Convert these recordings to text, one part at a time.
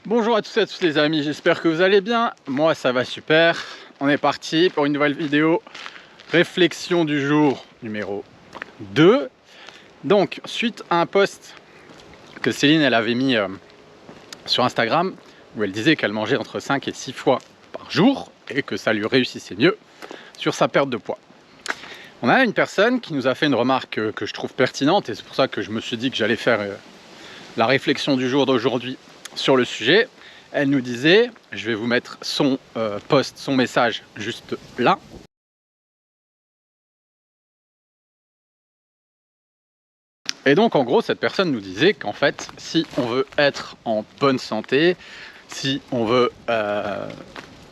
Bonjour à tous et à tous les amis, j'espère que vous allez bien. Moi ça va super. On est parti pour une nouvelle vidéo. Réflexion du jour numéro 2. Donc suite à un post que Céline elle avait mis sur Instagram, où elle disait qu'elle mangeait entre 5 et 6 fois par jour et que ça lui réussissait mieux sur sa perte de poids. On a une personne qui nous a fait une remarque que je trouve pertinente et c'est pour ça que je me suis dit que j'allais faire la réflexion du jour d'aujourd'hui sur le sujet. Elle nous disait, je vais vous mettre son post, son message juste là. Et donc en gros cette personne nous disait qu'en fait si on veut être en bonne santé, si on veut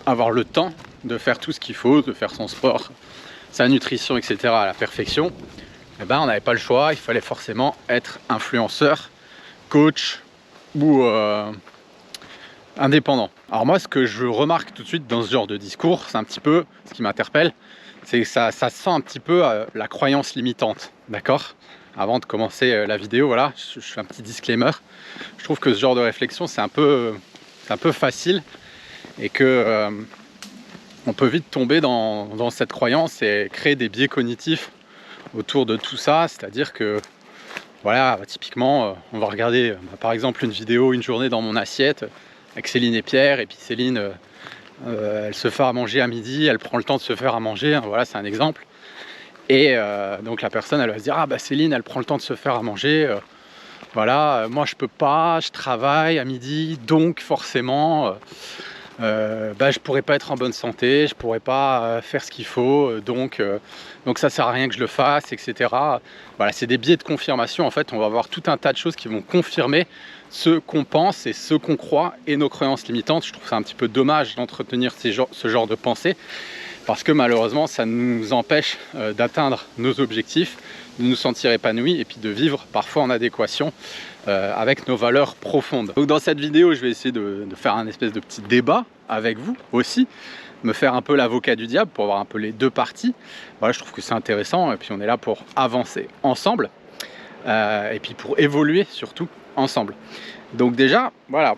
avoir le temps de faire tout ce qu'il faut, de faire son sport, sa nutrition, etc. à la perfection, eh ben, on n'avait pas le choix, il fallait forcément être influenceur, coach ou indépendant. Alors moi ce que je remarque tout de suite dans ce genre de discours, c'est un petit peu ce qui m'interpelle, c'est que ça sent un petit peu la croyance limitante, d'accord? Avant de commencer la vidéo, voilà, je fais un petit disclaimer. Je trouve que ce genre de réflexion c'est un peu facile et que on peut vite tomber dans cette croyance et créer des biais cognitifs autour de tout ça, c'est-à-dire que voilà, typiquement on va regarder par exemple une vidéo, une journée dans mon assiette avec Céline et Pierre, et puis Céline elle se fait à manger à midi, elle prend le temps de se faire à manger, hein, voilà c'est un exemple. Et donc la personne elle va se dire, ah bah Céline elle prend le temps de se faire à manger, voilà, moi je peux pas, je travaille à midi, donc forcément bah, je pourrais pas être en bonne santé, je pourrais pas faire ce qu'il faut, donc ça sert à rien que je le fasse, etc. Voilà, c'est des biais de confirmation. En fait on va avoir tout un tas de choses qui vont confirmer ce qu'on pense et ce qu'on croit et nos croyances limitantes. Je trouve ça un petit peu dommage d'entretenir ce genre de pensée parce que malheureusement ça nous empêche d'atteindre nos objectifs, de nous sentir épanouis et puis de vivre parfois en adéquation avec nos valeurs profondes. Donc dans cette vidéo je vais essayer de faire un espèce de petit débat avec vous aussi, me faire un peu l'avocat du diable pour avoir un peu les deux parties. Voilà, je trouve que c'est intéressant et puis on est là pour avancer ensemble et puis pour évoluer surtout ensemble. Donc déjà voilà,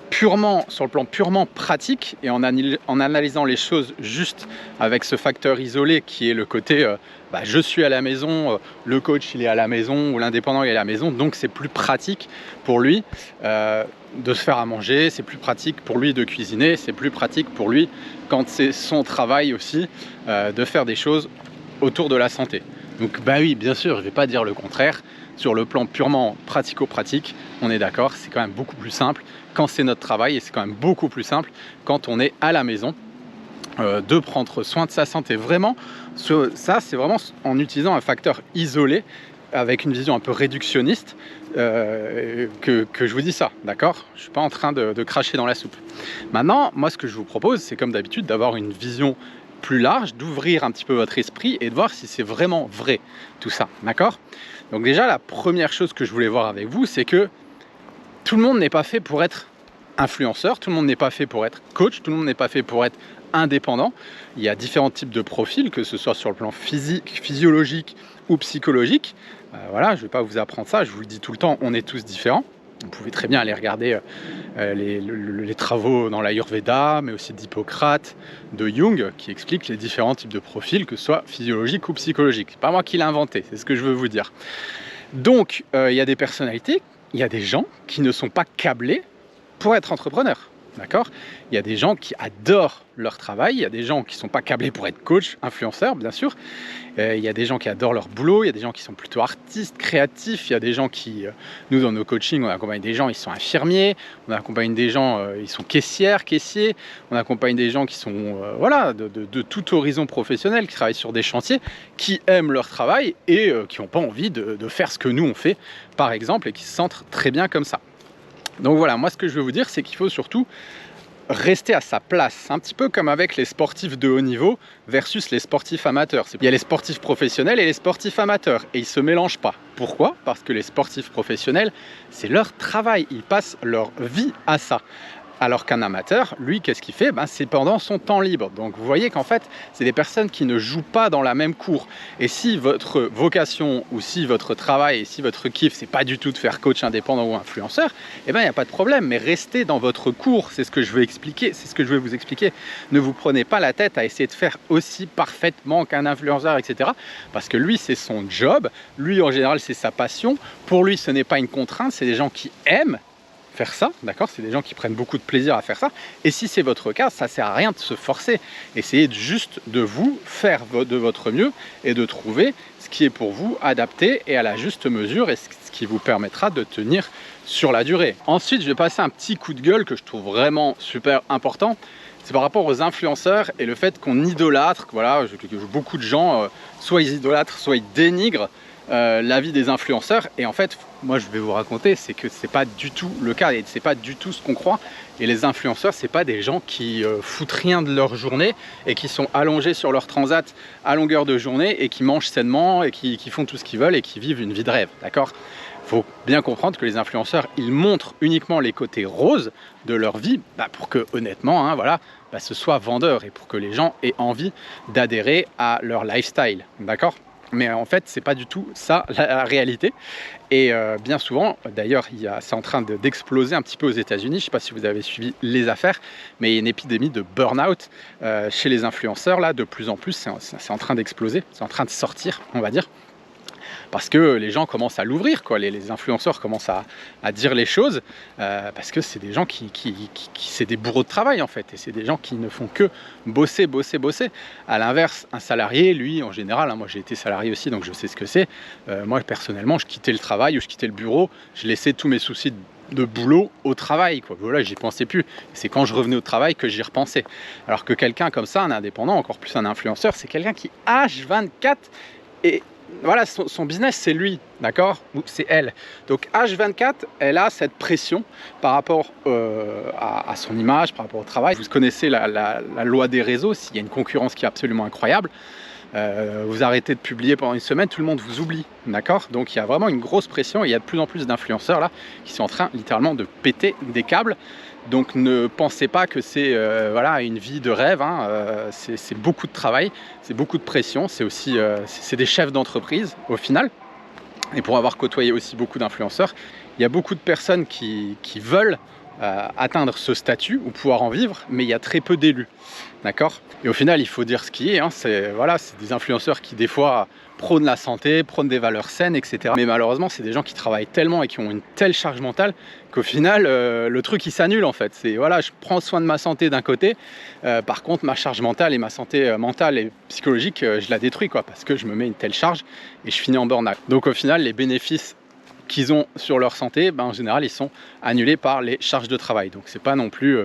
purement sur le plan purement pratique et en analysant les choses juste avec ce facteur isolé qui est le côté bah, je suis à la maison, le coach il est à la maison ou l'indépendant il est à la maison, donc c'est plus pratique pour lui de se faire à manger, c'est plus pratique pour lui de cuisiner, c'est plus pratique pour lui quand c'est son travail aussi de faire des choses autour de la santé. Donc bah oui, bien sûr, je ne vais pas dire le contraire. Sur le plan purement pratico-pratique, on est d'accord, c'est quand même beaucoup plus simple quand c'est notre travail et c'est quand même beaucoup plus simple quand on est à la maison de prendre soin de sa santé. Vraiment, ça c'est vraiment en utilisant un facteur isolé avec une vision un peu réductionniste que je vous dis ça, d'accord? Je ne suis pas en train de cracher dans la soupe. Maintenant, moi ce que je vous propose, c'est comme d'habitude d'avoir une vision plus large, d'ouvrir un petit peu votre esprit et de voir si c'est vraiment vrai tout ça, d'accord? Donc déjà la première chose que je voulais voir avec vous, c'est que tout le monde n'est pas fait pour être influenceur, tout le monde n'est pas fait pour être coach, tout le monde n'est pas fait pour être indépendant. Il y a différents types de profils, que ce soit sur le plan physique, physiologique ou psychologique. Voilà, je ne vais pas vous apprendre ça, je vous le dis tout le temps, on est tous différents. Vous pouvez très bien aller regarder les travaux dans l'Ayurveda, mais aussi d'Hippocrate, de Jung, qui expliquent les différents types de profils, que ce soit physiologique ou psychologique. C'est pas moi qui l'ai inventé, c'est ce que je veux vous dire. Donc, il y a des personnalités, il y a des gens qui ne sont pas câblés pour être entrepreneurs. D'accord? Il y a des gens qui adorent leur travail, il y a des gens qui ne sont pas câblés pour être coach, influenceur, bien sûr. Il y a des gens qui adorent leur boulot, il y a des gens qui sont plutôt artistes, créatifs, il y a des gens qui, nous dans nos coachings, on accompagne des gens, ils sont infirmiers, on accompagne des gens, ils sont caissiers, on accompagne des gens qui sont voilà, de tout horizon professionnel, qui travaillent sur des chantiers, qui aiment leur travail et qui n'ont pas envie de faire ce que nous on fait, par exemple, et qui se sentent très bien comme ça. Donc voilà, moi ce que je veux vous dire, c'est qu'il faut surtout rester à sa place, un petit peu comme avec les sportifs de haut niveau versus les sportifs amateurs. Il y a les sportifs professionnels et les sportifs amateurs et ils ne se mélangent pas. Pourquoi? Parce que les sportifs professionnels, c'est leur travail, ils passent leur vie à ça. Alors qu'un amateur, lui, qu'est-ce qu'il fait? Ben, c'est pendant son temps libre. Donc vous voyez qu'en fait, c'est des personnes qui ne jouent pas dans la même cour. Et si votre vocation ou si votre travail et si votre kiff, c'est pas du tout de faire coach indépendant ou influenceur, eh ben il n'y a pas de problème. Mais restez dans votre cour, c'est ce que je veux expliquer, c'est ce que je vais vous expliquer. Ne vous prenez pas la tête à essayer de faire aussi parfaitement qu'un influenceur, etc. Parce que lui, c'est son job. Lui, en général, c'est sa passion. Pour lui, ce n'est pas une contrainte, c'est des gens qui aiment faire ça, d'accord? C'est des gens qui prennent beaucoup de plaisir à faire ça. Et si c'est votre cas, ça sert à rien de se forcer. Essayez juste de vous faire de votre mieux et de trouver ce qui est pour vous adapté et à la juste mesure et ce qui vous permettra de tenir sur la durée. Ensuite, je vais passer un petit coup de gueule que je trouve vraiment super important. C'est par rapport aux influenceurs et le fait qu'on idolâtre, voilà, beaucoup de gens, soit ils idolâtrent, soit ils dénigrent la vie des influenceurs. Et en fait, moi je vais vous raconter, c'est que c'est pas du tout le cas et c'est pas du tout ce qu'on croit. Et les influenceurs, c'est pas des gens qui foutent rien de leur journée et qui sont allongés sur leur transat à longueur de journée et qui mangent sainement et qui font tout ce qu'ils veulent et qui vivent une vie de rêve, d'accord? Faut bien comprendre que les influenceurs, ils montrent uniquement les côtés roses de leur vie, pour que honnêtement, hein, voilà, ce soit vendeur et pour que les gens aient envie d'adhérer à leur lifestyle, d'accord? Mais en fait, c'est pas du tout ça la réalité. Et bien souvent, d'ailleurs, c'est en train d'exploser un petit peu aux États-Unis. Je ne sais pas si vous avez suivi les affaires, mais il y a une épidémie de burn-out chez les influenceurs. Là, de plus en plus, c'est en train d'exploser, c'est en train de sortir, on va dire. Parce que les gens commencent à l'ouvrir, quoi. Les influenceurs commencent à dire les choses, parce que c'est des gens c'est des bourreaux de travail en fait, et c'est des gens qui ne font que bosser, bosser, bosser. À l'inverse, un salarié, lui, en général, hein, moi j'ai été salarié aussi, donc je sais ce que c'est. Moi personnellement, je quittais le travail ou je quittais le bureau, je laissais tous mes soucis de boulot au travail, quoi. Voilà, j'y pensais plus. C'est quand je revenais au travail que j'y repensais. Alors que quelqu'un comme ça, un indépendant, encore plus un influenceur, c'est quelqu'un qui H24 et voilà, son business, c'est lui, d'accord? Ou c'est elle. Donc H24, elle a cette pression par rapport à son image, par rapport au travail. Vous connaissez la loi des réseaux, s'il y a une concurrence qui est absolument incroyable. Vous arrêtez de publier pendant une semaine, tout le monde vous oublie, d'accord? Donc il y a vraiment une grosse pression et il y a de plus en plus d'influenceurs là qui sont en train littéralement de péter des câbles. Donc ne pensez pas que c'est voilà, une vie de rêve, hein. C'est beaucoup de travail, c'est beaucoup de pression, c'est aussi c'est des chefs d'entreprise au final. Et pour avoir côtoyé aussi beaucoup d'influenceurs, il y a beaucoup de personnes qui veulent atteindre ce statut ou pouvoir en vivre, mais il y a très peu d'élus, d'accord? Et au final, il faut dire ce qui est, hein, c'est des influenceurs qui des fois prônent la santé, prônent des valeurs saines, etc. Mais malheureusement, c'est des gens qui travaillent tellement et qui ont une telle charge mentale qu'au final, le truc il s'annule en fait. C'est voilà, je prends soin de ma santé d'un côté, par contre ma charge mentale et ma santé mentale et psychologique, je la détruis, quoi, parce que je me mets une telle charge et je finis en burn-out. Donc au final, les bénéfices qu'ils ont sur leur santé, en général, ils sont annulés par les charges de travail. Donc c'est pas non plus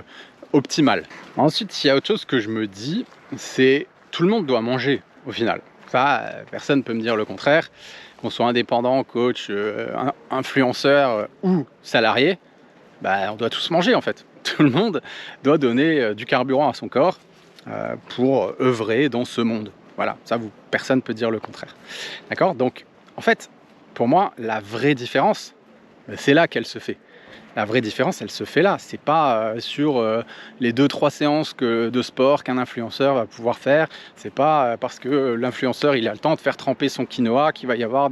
optimal. Ensuite, il y a autre chose que je me dis, c'est tout le monde doit manger au final. Ça, personne ne peut me dire le contraire. Qu'on soit indépendant, coach, influenceur ou salarié, on doit tous manger en fait. Tout le monde doit donner du carburant à son corps pour œuvrer dans ce monde. Voilà, ça, personne ne peut dire le contraire. D'accord? Donc, en fait, pour moi, la vraie différence, c'est là qu'elle se fait. La vraie différence, elle se fait là. C'est pas sur les 2-3 séances de sport qu'un influenceur va pouvoir faire. C'est pas parce que l'influenceur il a le temps de faire tremper son quinoa qu'il va y avoir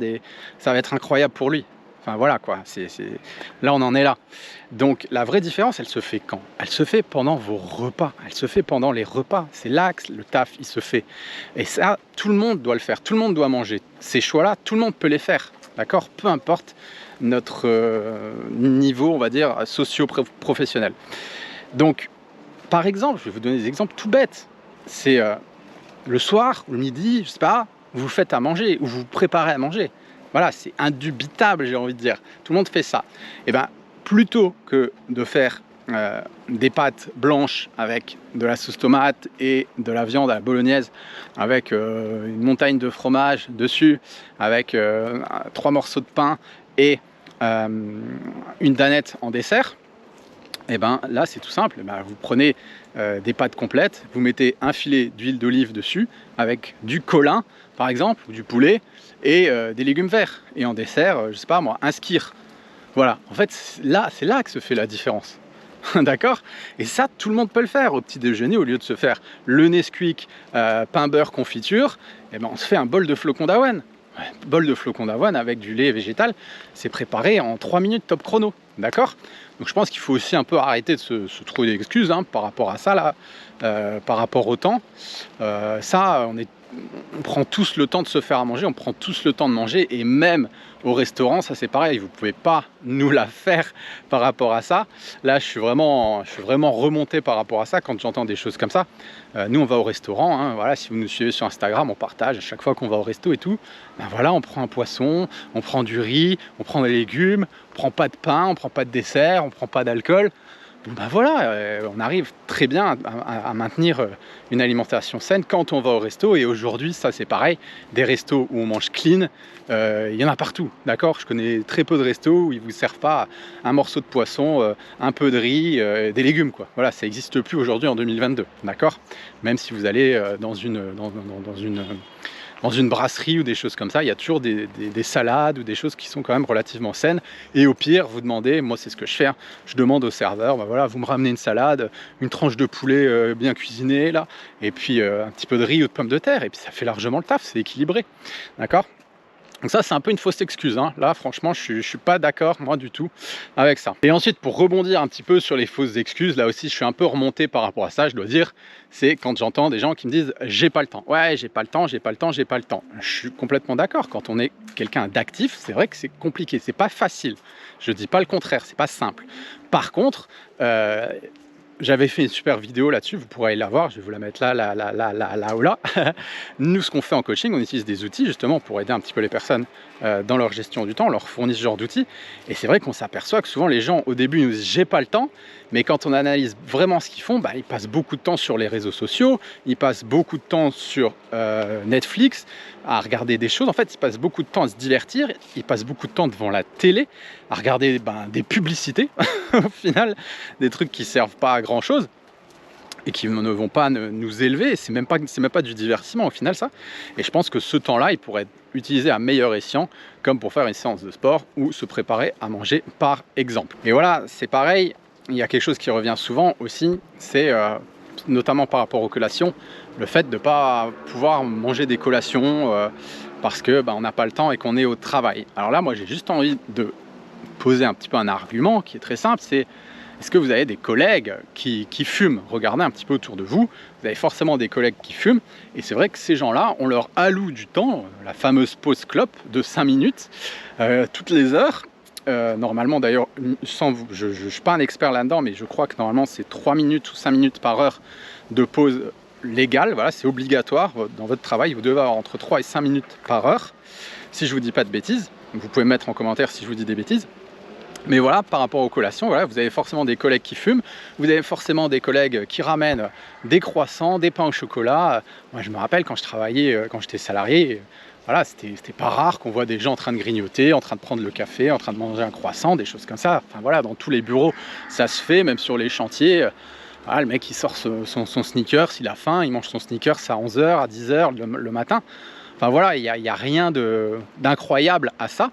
ça va être incroyable pour lui. Enfin voilà quoi. Là on en est là. Donc la vraie différence, elle se fait quand? Elle se fait pendant vos repas. Elle se fait pendant les repas. C'est là que le taf il se fait. Et ça, tout le monde doit le faire. Tout le monde doit manger. Ces choix-là, tout le monde peut les faire. D'accord? Peu importe notre niveau, on va dire, socio-professionnel. Donc, par exemple, je vais vous donner des exemples tout bêtes. C'est le soir, le midi, je sais pas, vous faites à manger ou vous vous préparez à manger. Voilà, c'est indubitable, j'ai envie de dire. Tout le monde fait ça. Et plutôt que de faire des pâtes blanches avec de la sauce tomate et de la viande à la bolognaise, avec une montagne de fromage dessus, avec 3 morceaux de pain et une danette en dessert, et là c'est tout simple. Vous prenez des pâtes complètes, vous mettez un filet d'huile d'olive dessus avec du colin par exemple, ou du poulet et des légumes verts, et en dessert, je sais pas moi, un skyr. Voilà, en fait c'est là que se fait la différence. d'accord? Et ça, tout le monde peut le faire au petit déjeuner. Au lieu de se faire le Nesquik, pain beurre confiture, eh ben, on se fait un bol de flocons d'avoine. Ouais, bol de flocons d'avoine avec du lait végétal, c'est préparé en 3 minutes top chrono, d'accord? Donc je pense qu'il faut aussi un peu arrêter de se trouver des excuses hein, par rapport à ça là, par rapport au temps. On prend tous le temps de se faire à manger, on prend tous le temps de manger, et même au restaurant, ça c'est pareil, vous pouvez pas nous la faire par rapport à ça. Là, je suis vraiment remonté par rapport à ça quand j'entends des choses comme ça. Nous, on va au restaurant, hein, voilà, si vous nous suivez sur Instagram, on partage à chaque fois qu'on va au resto et tout. Ben voilà, on prend un poisson, on prend du riz, on prend des légumes, on prend pas de pain, on prend pas de dessert, on prend pas d'alcool. Bon ben voilà, on arrive très bien à maintenir une alimentation saine quand on va au resto. Et aujourd'hui, ça c'est pareil, des restos où on mange clean, il y en a partout, d'accord? Je connais très peu de restos où ils vous servent pas un morceau de poisson, un peu de riz, des légumes quoi. Voilà, ça n'existe plus aujourd'hui en 2022, d'accord? Même si vous allez dans une brasserie ou des choses comme ça, il y a toujours des salades ou des choses qui sont quand même relativement saines. Et au pire, vous demandez, moi c'est ce que je fais, hein, je demande au serveur, ben voilà, vous me ramenez une salade, une tranche de poulet bien cuisinée là, et puis un petit peu de riz ou de pommes de terre, et puis ça fait largement le taf, c'est équilibré, d'accord? Donc ça, c'est un peu une fausse excuse, hein. Là, franchement, je suis pas d'accord, moi, du tout, avec ça. Et ensuite, pour rebondir un petit peu sur les fausses excuses, là aussi, je suis un peu remonté par rapport à ça, je dois dire, c'est quand j'entends des gens qui me disent « j'ai pas le temps ». Ouais, j'ai pas le temps, j'ai pas le temps, j'ai pas le temps. Je suis complètement d'accord. Quand on est quelqu'un d'actif, c'est vrai que c'est compliqué, c'est pas facile. Je dis pas le contraire, c'est pas simple. Par contre, j'avais fait une super vidéo là-dessus, vous pourrez aller la voir, je vais vous la mettre là ou là. Nous, ce qu'on fait en coaching, on utilise des outils justement pour aider un petit peu les personnes dans leur gestion du temps, on leur fournit ce genre d'outils. Et c'est vrai qu'on s'aperçoit que souvent les gens, au début, nous disent « j'ai pas le temps », mais quand on analyse vraiment ce qu'ils font, bah, ils passent beaucoup de temps sur les réseaux sociaux, ils passent beaucoup de temps sur Netflix, à regarder des choses. En fait, ils passent beaucoup de temps à se divertir, ils passent beaucoup de temps devant la télé, à regarder des publicités, au final, des trucs qui servent pas à grand chose et qui ne vont pas nous élever. C'est même pas du divertissement au final ça. Et je pense que ce temps-là, il pourrait être utilisé à meilleur escient, comme pour faire une séance de sport ou se préparer à manger par exemple. Et voilà, c'est pareil, il y a quelque chose qui revient souvent aussi, c'est notamment par rapport aux collations, le fait de ne pas pouvoir manger des collations parce que on n'a pas le temps et qu'on est au travail. Alors là, moi j'ai juste envie de poser un petit peu un argument qui est très simple, c'est est-ce que vous avez des collègues qui fument? Regardez un petit peu autour de vous, vous avez forcément des collègues qui fument, et c'est vrai que ces gens-là, on leur alloue du temps, la fameuse pause clope de 5 minutes, toutes les heures. Normalement d'ailleurs, je ne suis pas un expert là-dedans, mais je crois que normalement c'est 3 minutes ou 5 minutes par heure de pause légale, voilà, c'est obligatoire dans votre travail, vous devez avoir entre 3 et 5 minutes par heure, si je vous dis pas de bêtises. Vous pouvez mettre en commentaire si je vous dis des bêtises. Mais voilà, par rapport aux collations, voilà, vous avez forcément des collègues qui fument, vous avez forcément des collègues qui ramènent des croissants, des pains au chocolat. Moi je me rappelle quand je travaillais, quand j'étais salarié, voilà, c'était pas rare qu'on voit des gens en train de grignoter, en train de prendre le café, en train de manger un croissant, des choses comme ça. Enfin voilà, dans tous les bureaux, ça se fait, même sur les chantiers. Voilà, le mec il sort son sneakers, il a faim, il mange son sneakers à 11h, à 10h le matin. Enfin voilà, il n'y a rien d'incroyable à ça.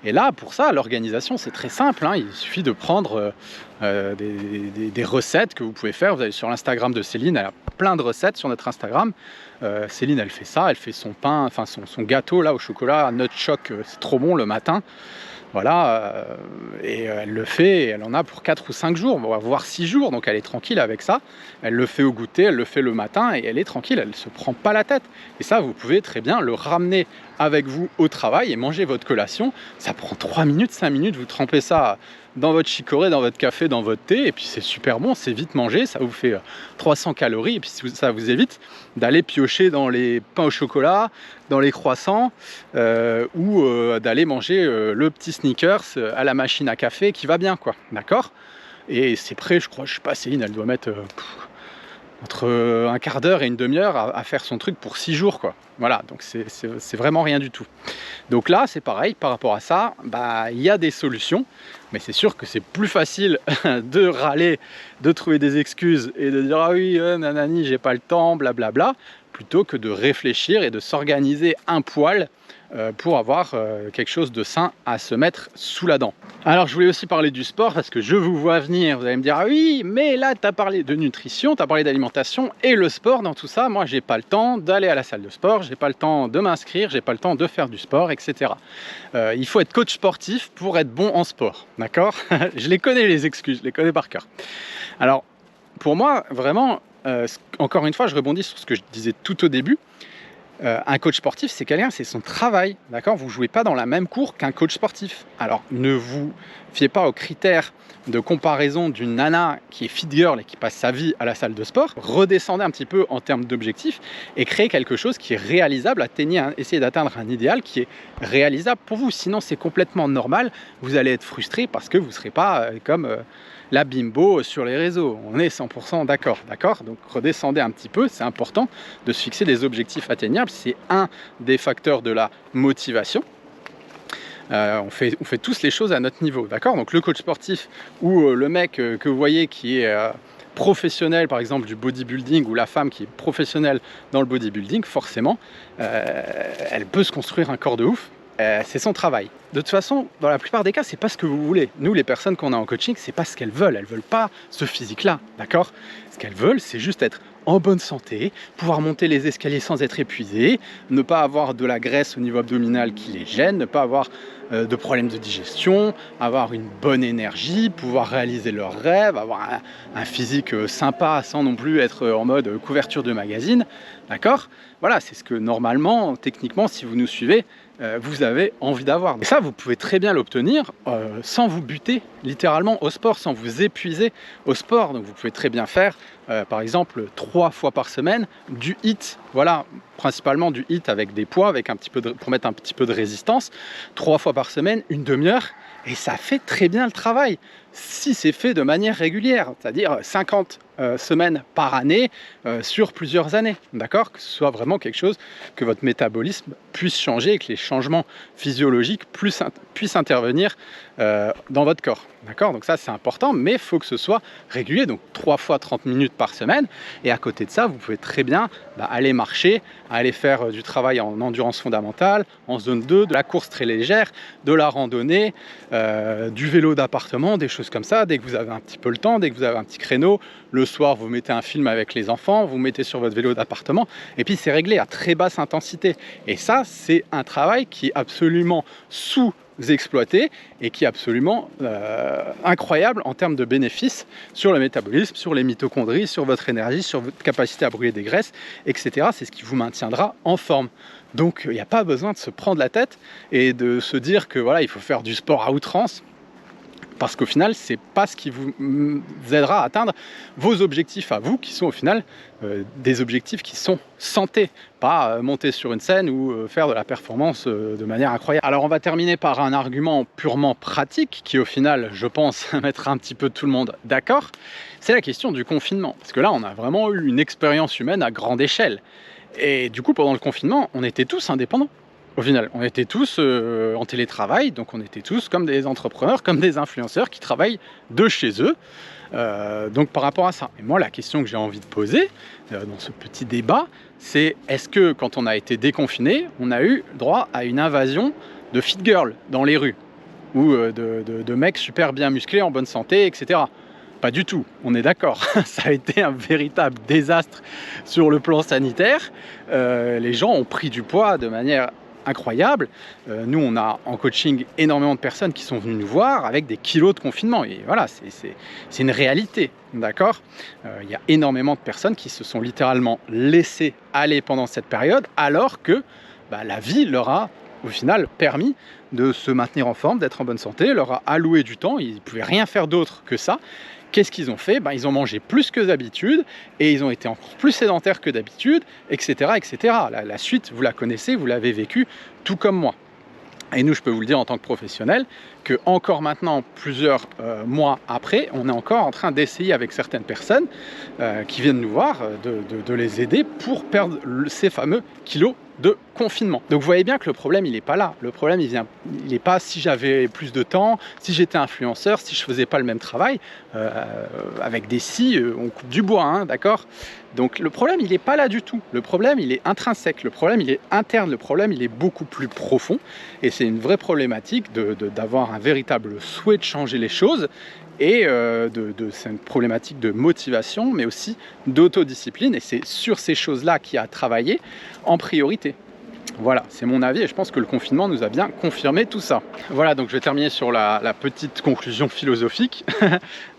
Et là, pour ça, l'organisation, c'est très simple, hein. Il suffit de prendre des recettes que vous pouvez faire. Vous allez sur l'Instagram de Céline, elle a plein de recettes sur notre Instagram. Céline, elle fait ça, elle fait son pain, enfin son gâteau là au chocolat, nut choc, c'est trop bon le matin. Voilà, et elle le fait, et elle en a pour 4 ou 5 jours, voire 6 jours, donc elle est tranquille avec ça. Elle le fait au goûter, elle le fait le matin, et elle est tranquille, elle ne se prend pas la tête. Et ça, vous pouvez très bien le ramener avec vous au travail et manger votre collation. Ça prend 3 minutes, 5 minutes, vous trempez ça dans votre chicorée, dans votre café, dans votre thé, et puis c'est super bon, c'est vite mangé, ça vous fait 300 calories, et puis ça vous évite d'aller piocher dans les pains au chocolat, dans les croissants, ou d'aller manger le petit sneakers à la machine à café qui va bien, quoi, d'accord? Et c'est prêt, je crois, je sais pas, Céline, elle doit mettre entre un quart d'heure et une demi-heure à faire son truc pour 6 jours, quoi. Voilà, donc c'est vraiment rien du tout. Donc là, c'est pareil, par rapport à ça, il y a des solutions, mais c'est sûr que c'est plus facile de râler, de trouver des excuses et de dire « Ah oui, nanani, j'ai pas le temps, blablabla », plutôt que de réfléchir et de s'organiser un poil pour avoir quelque chose de sain à se mettre sous la dent. Alors je voulais aussi parler du sport parce que je vous vois venir, vous allez me dire ah oui mais là tu as parlé de nutrition, tu as parlé d'alimentation et le sport dans tout ça, moi j'ai pas le temps d'aller à la salle de sport, j'ai pas le temps de m'inscrire, j'ai pas le temps de faire du sport, etc. Il faut être coach sportif pour être bon en sport, d'accord? Je les connais les excuses, je les connais par cœur. Alors pour moi vraiment, encore une fois je rebondis sur ce que je disais tout au début. Un coach sportif, c'est quelqu'un, c'est son travail, d'accord? Vous ne jouez pas dans la même cour qu'un coach sportif. Alors, ne vous fiez pas aux critères de comparaison d'une nana qui est fit girl et qui passe sa vie à la salle de sport. Redescendez un petit peu en termes d'objectifs et créez quelque chose qui est réalisable, essayez d'atteindre un idéal qui est réalisable pour vous. Sinon, c'est complètement normal, vous allez être frustré parce que vous ne serez pas comme... la bimbo sur les réseaux, on est 100% d'accord, donc redescendez un petit peu, c'est important de se fixer des objectifs atteignables, c'est un des facteurs de la motivation. On fait tous les choses à notre niveau, d'accord? Donc le coach sportif ou le mec que vous voyez qui est professionnel par exemple du bodybuilding ou la femme qui est professionnelle dans le bodybuilding, forcément elle peut se construire un corps de ouf. C'est son travail. De toute façon, dans la plupart des cas, c'est pas ce que vous voulez. Nous, les personnes qu'on a en coaching, c'est pas ce qu'elles veulent. Elles veulent pas ce physique-là, d'accord? Ce qu'elles veulent, c'est juste être en bonne santé, pouvoir monter les escaliers sans être épuisé, ne pas avoir de la graisse au niveau abdominal qui les gêne, ne pas avoir de problèmes de digestion, avoir une bonne énergie, pouvoir réaliser leurs rêves, avoir un physique sympa sans non plus être en mode couverture de magazine, d'accord? Voilà, c'est ce que normalement, techniquement, si vous nous suivez, vous avez envie d'avoir. Et ça, vous pouvez très bien l'obtenir sans vous buter littéralement au sport, sans vous épuiser au sport. Donc vous pouvez très bien faire, par exemple, 3 fois par semaine du HIIT. Voilà, principalement du HIIT avec des poids, avec un petit peu pour mettre un petit peu de résistance. 3 fois par semaine, une demi-heure. Et ça fait très bien le travail si c'est fait de manière régulière, c'est-à-dire 50 semaines par année sur plusieurs années, d'accord? Que ce soit vraiment quelque chose que votre métabolisme puisse changer et que les changements physiologiques puissent intervenir dans votre corps, d'accord? Donc ça c'est important, mais il faut que ce soit régulier, donc 3 fois 30 minutes par semaine, et à côté de ça, vous pouvez très bien aller marcher, aller faire du travail en endurance fondamentale, en zone 2, de la course très légère, de la randonnée, du vélo d'appartement, des choses comme ça, dès que vous avez un petit peu le temps, dès que vous avez un petit créneau, le soir vous mettez un film avec les enfants, vous mettez sur votre vélo d'appartement, et puis c'est réglé à très basse intensité. Et ça, c'est un travail qui est absolument sous-exploité et qui est absolument incroyable en termes de bénéfices sur le métabolisme, sur les mitochondries, sur votre énergie, sur votre capacité à brûler des graisses, etc. C'est ce qui vous maintiendra en forme. Donc il n'y a pas besoin de se prendre la tête et de se dire que voilà, il faut faire du sport à outrance. Parce qu'au final, c'est pas ce qui vous aidera à atteindre vos objectifs à vous, qui sont au final des objectifs qui sont santé, pas monter sur une scène ou faire de la performance de manière incroyable. Alors on va terminer par un argument purement pratique, qui au final, je pense, mettra un petit peu tout le monde d'accord. C'est la question du confinement. Parce que là, on a vraiment eu une expérience humaine à grande échelle. Et du coup, pendant le confinement, on était tous indépendants. Au final, on était tous en télétravail, donc on était tous comme des entrepreneurs, comme des influenceurs qui travaillent de chez eux. Donc par rapport à ça, et moi la question que j'ai envie de poser dans ce petit débat, c'est est-ce que quand on a été déconfiné, on a eu droit à une invasion de fit girls dans les rues, ou de mecs super bien musclés, en bonne santé, etc. Pas du tout, on est d'accord. Ça a été un véritable désastre sur le plan sanitaire. Les gens ont pris du poids de manière incroyable. Nous, on a en coaching énormément de personnes qui sont venues nous voir avec des kilos de confinement. Et voilà, c'est une réalité, d'accord? Il y a énormément de personnes qui se sont littéralement laissées aller pendant cette période, alors que la vie leur a, au final, permis de se maintenir en forme, d'être en bonne santé, leur a alloué du temps. Ils ne pouvaient rien faire d'autre que ça. Qu'est-ce qu'ils ont fait? Ils ont mangé plus que d'habitude et ils ont été encore plus sédentaires que d'habitude, etc. etc. La suite, vous la connaissez, vous l'avez vécu tout comme moi. Et nous, je peux vous le dire en tant que professionnel, que encore maintenant, plusieurs mois après, on est encore en train d'essayer avec certaines personnes qui viennent nous voir, de les aider pour perdre ces fameux kilos de confinement. Donc vous voyez bien que le problème il n'est pas là. Le problème il n'est pas si j'avais plus de temps, si j'étais influenceur, si je faisais pas le même travail. Avec des scies, on coupe du bois, hein, d'accord? Donc le problème il n'est pas là du tout. Le problème il est intrinsèque, le problème il est interne, le problème il est beaucoup plus profond. Et c'est une vraie problématique d'avoir un véritable souhait de changer les choses. Et c'est une problématique de motivation, mais aussi d'autodiscipline. Et c'est sur ces choses-là qu'il y a à travailler en priorité. Voilà, c'est mon avis et je pense que le confinement nous a bien confirmé tout ça. Voilà, donc je vais terminer sur la petite conclusion philosophique.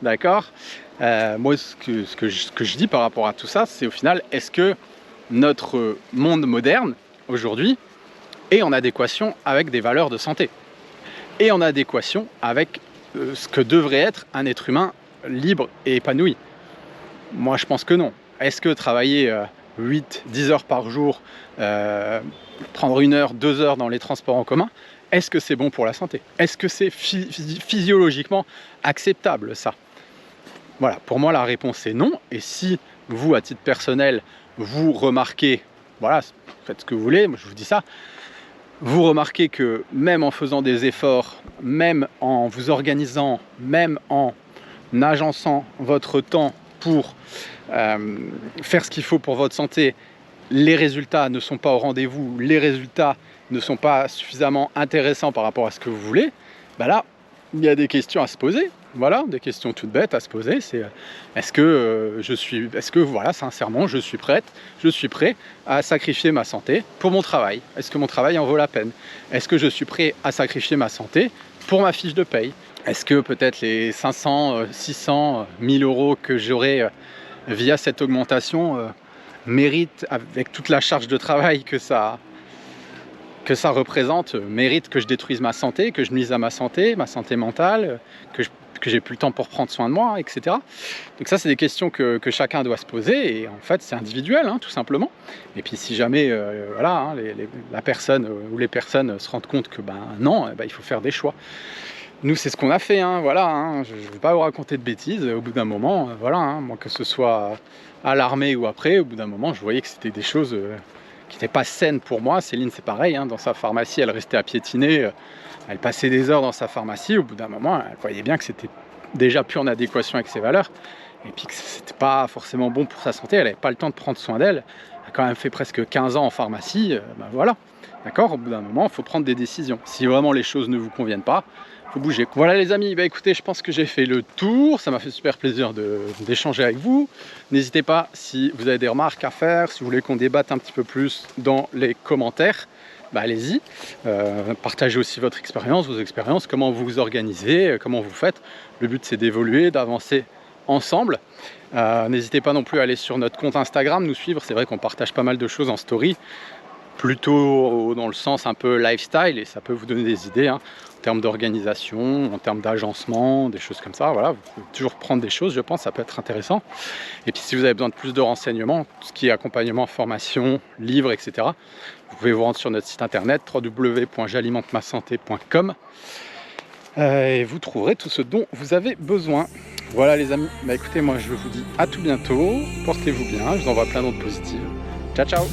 D'accord. Moi, ce que je dis par rapport à tout ça, c'est au final, est-ce que notre monde moderne, aujourd'hui, est en adéquation avec des valeurs de santé? Et en adéquation avec ce que devrait être un être humain libre et épanoui? Moi, je pense que non. Est-ce que travailler 8-10 heures par jour, prendre 1 heure, 2 heures dans les transports en commun, est-ce que c'est bon pour la santé? Est-ce que c'est physiologiquement acceptable, ça? Voilà, pour moi la réponse est non. Et si vous, à titre personnel, vous remarquez, voilà, faites ce que vous voulez, moi je vous dis ça, vous remarquez que même en faisant des efforts, même en vous organisant, même en agençant votre temps pour faire ce qu'il faut pour votre santé, les résultats ne sont pas au rendez-vous, les résultats ne sont pas suffisamment intéressants par rapport à ce que vous voulez, bah là, il y a des questions à se poser. Voilà, des questions toutes bêtes à se poser. C'est est-ce que voilà, sincèrement, je suis prêt à sacrifier ma santé pour mon travail? Est-ce que mon travail en vaut la peine? Est-ce que je suis prêt à sacrifier ma santé pour ma fiche de paye? Est-ce que peut-être les 500, 600, 1000 euros que j'aurai via cette augmentation méritent, avec toute la charge de travail que ça représente, mérite que je détruise ma santé, que je nuise à ma santé mentale, que j'ai plus le temps pour prendre soin de moi, etc. Donc ça, c'est des questions que chacun doit se poser, et en fait, c'est individuel, hein, tout simplement. Et puis si jamais voilà, hein, la personne ou les personnes se rendent compte que non, il faut faire des choix. Nous, c'est ce qu'on a fait, hein, voilà, hein, je ne vais pas vous raconter de bêtises. Au bout d'un moment, voilà, hein, moi, que ce soit à l'armée ou après, au bout d'un moment, je voyais que c'était des choses qui n'étaient pas saines pour moi. Céline, c'est pareil, hein, dans sa pharmacie, elle restait à piétiner, elle passait des heures dans sa pharmacie. Au bout d'un moment, elle voyait bien que c'était déjà plus en adéquation avec ses valeurs, et puis que c'était pas forcément bon pour sa santé. Elle n'avait pas le temps de prendre soin d'elle. Elle a quand même fait presque 15 ans en pharmacie, voilà. D'accord, au bout d'un moment, il faut prendre des décisions. Si vraiment les choses ne vous conviennent pas, il faut bouger. Voilà les amis, écoutez, je pense que j'ai fait le tour. Ça m'a fait super plaisir d'échanger avec vous. N'hésitez pas, si vous avez des remarques à faire, si vous voulez qu'on débatte un petit peu plus dans les commentaires, allez-y. Partagez aussi votre expérience, vos expériences, comment vous vous organisez, comment vous faites. Le but, c'est d'évoluer, d'avancer ensemble. N'hésitez pas non plus à aller sur notre compte Instagram, nous suivre. C'est vrai qu'on partage pas mal de choses en story, plutôt dans le sens un peu lifestyle, et ça peut vous donner des idées, hein, en termes d'organisation, en termes d'agencement, des choses comme ça. Voilà, vous pouvez toujours prendre des choses, je pense, ça peut être intéressant. Et puis si vous avez besoin de plus de renseignements, tout ce qui est accompagnement, formation, livres, etc., vous pouvez vous rendre sur notre site internet www.j'alimentemassanté.com et vous trouverez tout ce dont vous avez besoin. Voilà les amis, écoutez, moi je vous dis à tout bientôt, portez-vous bien, je vous envoie plein d'autres positives. Ciao ciao.